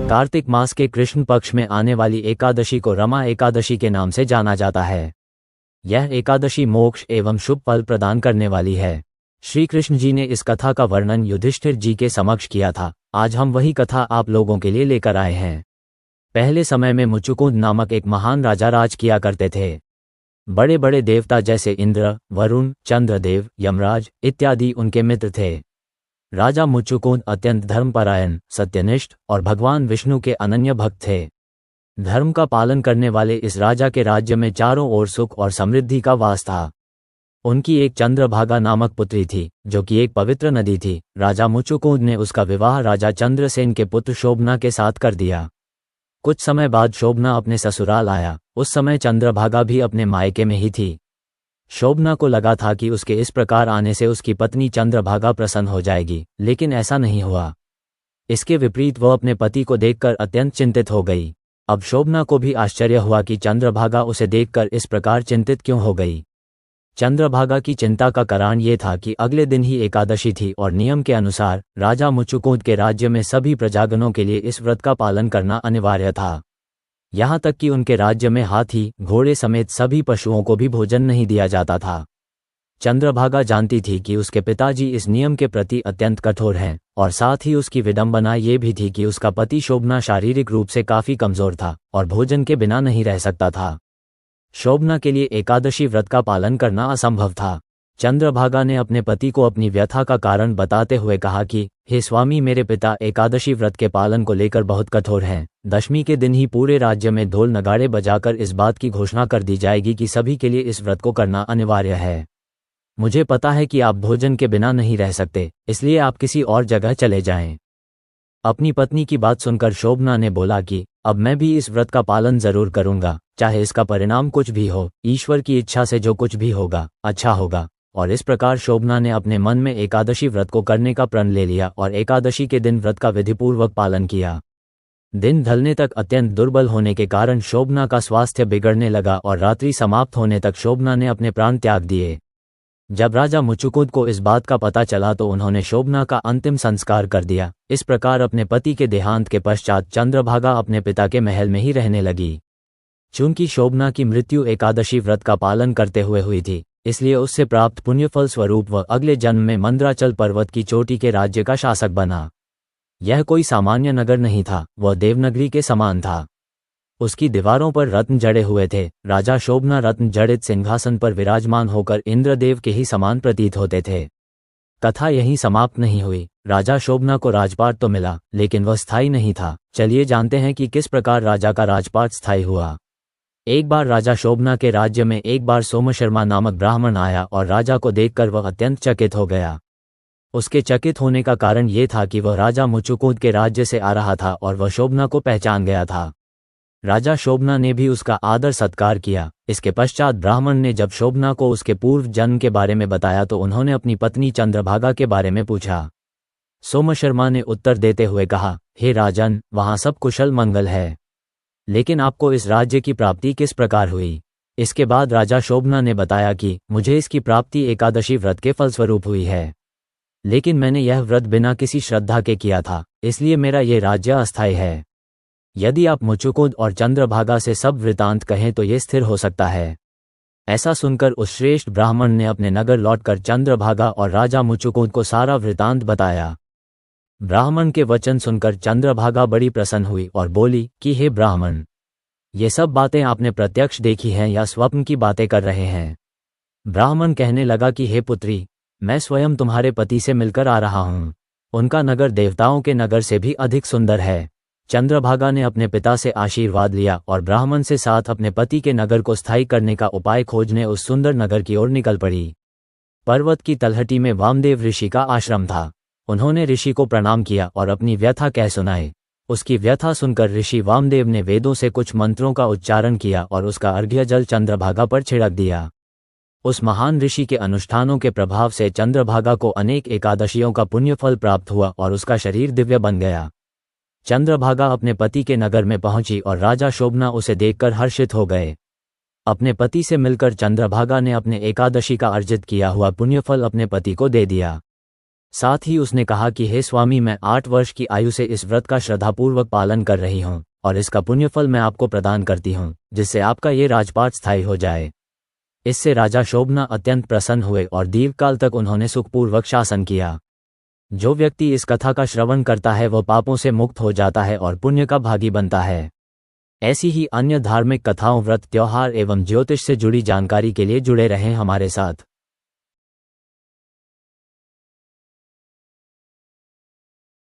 कार्तिक मास के कृष्ण पक्ष में आने वाली एकादशी को रमा एकादशी के नाम से जाना जाता है। यह एकादशी मोक्ष एवं शुभ फल प्रदान करने वाली है। श्री कृष्ण जी ने इस कथा का वर्णन युधिष्ठिर जी के समक्ष किया था। आज हम वही कथा आप लोगों के लिए लेकर आए हैं। पहले समय में मुचुकुंद नामक एक महान राजा राज किया करते थे। बड़े बड़े देवता जैसे इंद्र, वरुण, चंद्रदेव, यमराज इत्यादि उनके मित्र थे। राजा मुचुकुंद अत्यंत धर्मपरायण, सत्यनिष्ठ और भगवान विष्णु के अनन्य भक्त थे। धर्म का पालन करने वाले इस राजा के राज्य में चारों ओर सुख और समृद्धि का वास था। उनकी एक चंद्रभागा नामक पुत्री थी, जो कि एक पवित्र नदी थी। राजा मुचुकुंद ने उसका विवाह राजा चंद्रसेन के पुत्र शोभना के साथ कर दिया। कुछ समय बाद शोभना अपने ससुराल आया। उस समय चंद्रभागा भी अपने मायके में ही थी। शोभना को लगा था कि उसके इस प्रकार आने से उसकी पत्नी चंद्रभागा प्रसन्न हो जाएगी, लेकिन ऐसा नहीं हुआ। इसके विपरीत वह अपने पति को देखकर अत्यंत चिंतित हो गई। अब शोभना को भी आश्चर्य हुआ कि चंद्रभागा उसे देखकर इस प्रकार चिंतित क्यों हो गई। चंद्रभागा की चिंता का कारण ये था कि अगले दिन ही एकादशी थी और नियम के अनुसार राजा मुचुकुंद के राज्य में सभी प्रजागणों के लिए इस व्रत का पालन करना अनिवार्य था। यहाँ तक कि उनके राज्य में हाथी, घोड़े समेत सभी पशुओं को भी भोजन नहीं दिया जाता था। चंद्रभागा जानती थी कि उसके पिताजी इस नियम के प्रति अत्यंत कठोर हैं, और साथ ही उसकी विडंबना ये भी थी कि उसका पति शोभना शारीरिक रूप से काफी कमजोर था और भोजन के बिना नहीं रह सकता था। शोभना के लिए एकादशी व्रत का पालन करना असंभव था। चंद्रभागा ने अपने पति को अपनी व्यथा का कारण बताते हुए कहा कि हे स्वामी, मेरे पिता एकादशी व्रत के पालन को लेकर बहुत कठोर हैं। दशमी के दिन ही पूरे राज्य में ढोल नगाड़े बजाकर इस बात की घोषणा कर दी जाएगी कि सभी के लिए इस व्रत को करना अनिवार्य है। मुझे पता है कि आप भोजन के बिना नहीं रह सकते, इसलिए आप किसी और जगह चले जाएं। अपनी पत्नी की बात सुनकर शोभना ने बोला कि अब मैं भी इस व्रत का पालन जरूर करूंगा, चाहे इसका परिणाम कुछ भी हो। ईश्वर की इच्छा से जो कुछ भी होगा अच्छा होगा। और इस प्रकार शोभना ने अपने मन में एकादशी व्रत को करने का प्रण ले लिया और एकादशी के दिन व्रत का विधिपूर्वक पालन किया। दिन ढलने तक अत्यंत दुर्बल होने के कारण शोभना का स्वास्थ्य बिगड़ने लगा और रात्रि समाप्त होने तक शोभना ने अपने प्राण त्याग दिए। जब राजा मुचुकुंद को इस बात का पता चला तो उन्होंने शोभना का अंतिम संस्कार कर दिया। इस प्रकार अपने पति के देहांत के पश्चात चंद्रभागा अपने पिता के महल में ही रहने लगी। चूंकि शोभना की मृत्यु एकादशी व्रत का पालन करते हुए हुई थी, इसलिए उससे प्राप्त पुण्यफल स्वरूप वह अगले जन्म में मंद्राचल पर्वत की चोटी के राज्य का शासक बना। यह कोई सामान्य नगर नहीं था, वह देवनगरी के समान था। उसकी दीवारों पर रत्न जड़े हुए थे। राजा शोभना रत्न जड़ित सिंहासन पर विराजमान होकर इंद्रदेव के ही समान प्रतीत होते थे। कथा यहीं समाप्त नहीं हुई। राजा शोभना को राजपाट तो मिला, लेकिन वह स्थायी नहीं था। चलिए जानते हैं कि किस प्रकार राजा का राजपाट स्थायी हुआ। एक बार राजा शोभना के राज्य में एक बार सोमशर्मा नामक ब्राह्मण आया और राजा को देखकर वह अत्यंत चकित हो गया। उसके चकित होने का कारण ये था कि वह राजा मुचुकुंद के राज्य से आ रहा था और वह शोभना को पहचान गया था। राजा शोभना ने भी उसका आदर सत्कार किया। इसके पश्चात ब्राह्मण ने जब शोभना को उसके पूर्व जन्म के बारे में बताया तो उन्होंने अपनी पत्नी चंद्रभागा के बारे में पूछा। सोमशर्मा ने उत्तर देते हुए कहा, हे राजन, वहां सब कुशल मंगल है, लेकिन आपको इस राज्य की प्राप्ति किस प्रकार हुई? इसके बाद राजा शोभना ने बताया कि मुझे इसकी प्राप्ति एकादशी व्रत के फलस्वरूप हुई है, लेकिन मैंने यह व्रत बिना किसी श्रद्धा के किया था, इसलिए मेरा ये राज्य अस्थायी है। यदि आप मुचुकुंद और चंद्रभागा से सब वृतांत कहें तो ये स्थिर हो सकता है। ऐसा सुनकर उस श्रेष्ठ ब्राह्मण ने अपने नगर लौटकर चंद्रभागा और राजा मुचुकुंद को सारा वृतांत बताया। ब्राह्मण के वचन सुनकर चंद्रभागा बड़ी प्रसन्न हुई और बोली कि हे ब्राह्मण, ये सब बातें आपने प्रत्यक्ष देखी हैं या स्वप्न की बातें कर रहे हैं? ब्राह्मण कहने लगा कि हे पुत्री, मैं स्वयं तुम्हारे पति से मिलकर आ रहा हूँ। उनका नगर देवताओं के नगर से भी अधिक सुंदर है। चंद्रभागा ने अपने पिता से आशीर्वाद लिया और ब्राह्मण से साथ अपने पति के नगर को स्थायी करने का उपाय खोजने उस सुंदर नगर की ओर निकल पड़ी। पर्वत की तलहटी में वामदेव ऋषि का आश्रम था। उन्होंने ऋषि को प्रणाम किया और अपनी व्यथा कह सुनाई। उसकी व्यथा सुनकर ऋषि वामदेव ने वेदों से कुछ मंत्रों का उच्चारण किया और उसका अर्घ्य जल चंद्रभागा पर छिड़क दिया। उस महान ऋषि के अनुष्ठानों के प्रभाव से चंद्रभागा को अनेक एकादशियों का पुण्यफल प्राप्त हुआ और उसका शरीर दिव्य बन गया। चंद्रभागा अपने पति के नगर में पहुंची और राजा शोभना उसे देखकर हर्षित हो गए। अपने पति से मिलकर चंद्रभागा ने अपने एकादशी का अर्जित किया हुआ पुण्यफल अपने पति को दे दिया। साथ ही उसने कहा कि हे स्वामी, मैं 8 वर्ष की आयु से इस व्रत का श्रद्धापूर्वक पालन कर रही हूँ और इसका पुण्यफल मैं आपको प्रदान करती हूँ, जिससे आपका ये राजपाट स्थायी हो जाए। इससे राजा शोभना अत्यंत प्रसन्न हुए और दीर्घकाल तक उन्होंने सुखपूर्वक शासन किया। जो व्यक्ति इस कथा का श्रवण करता है वह पापों से मुक्त हो जाता है और पुण्य का भागी बनता है। ऐसी ही अन्य धार्मिक कथाओं, व्रत, त्योहार एवं ज्योतिष से जुड़ी जानकारी के लिए जुड़े रहें हमारे साथ।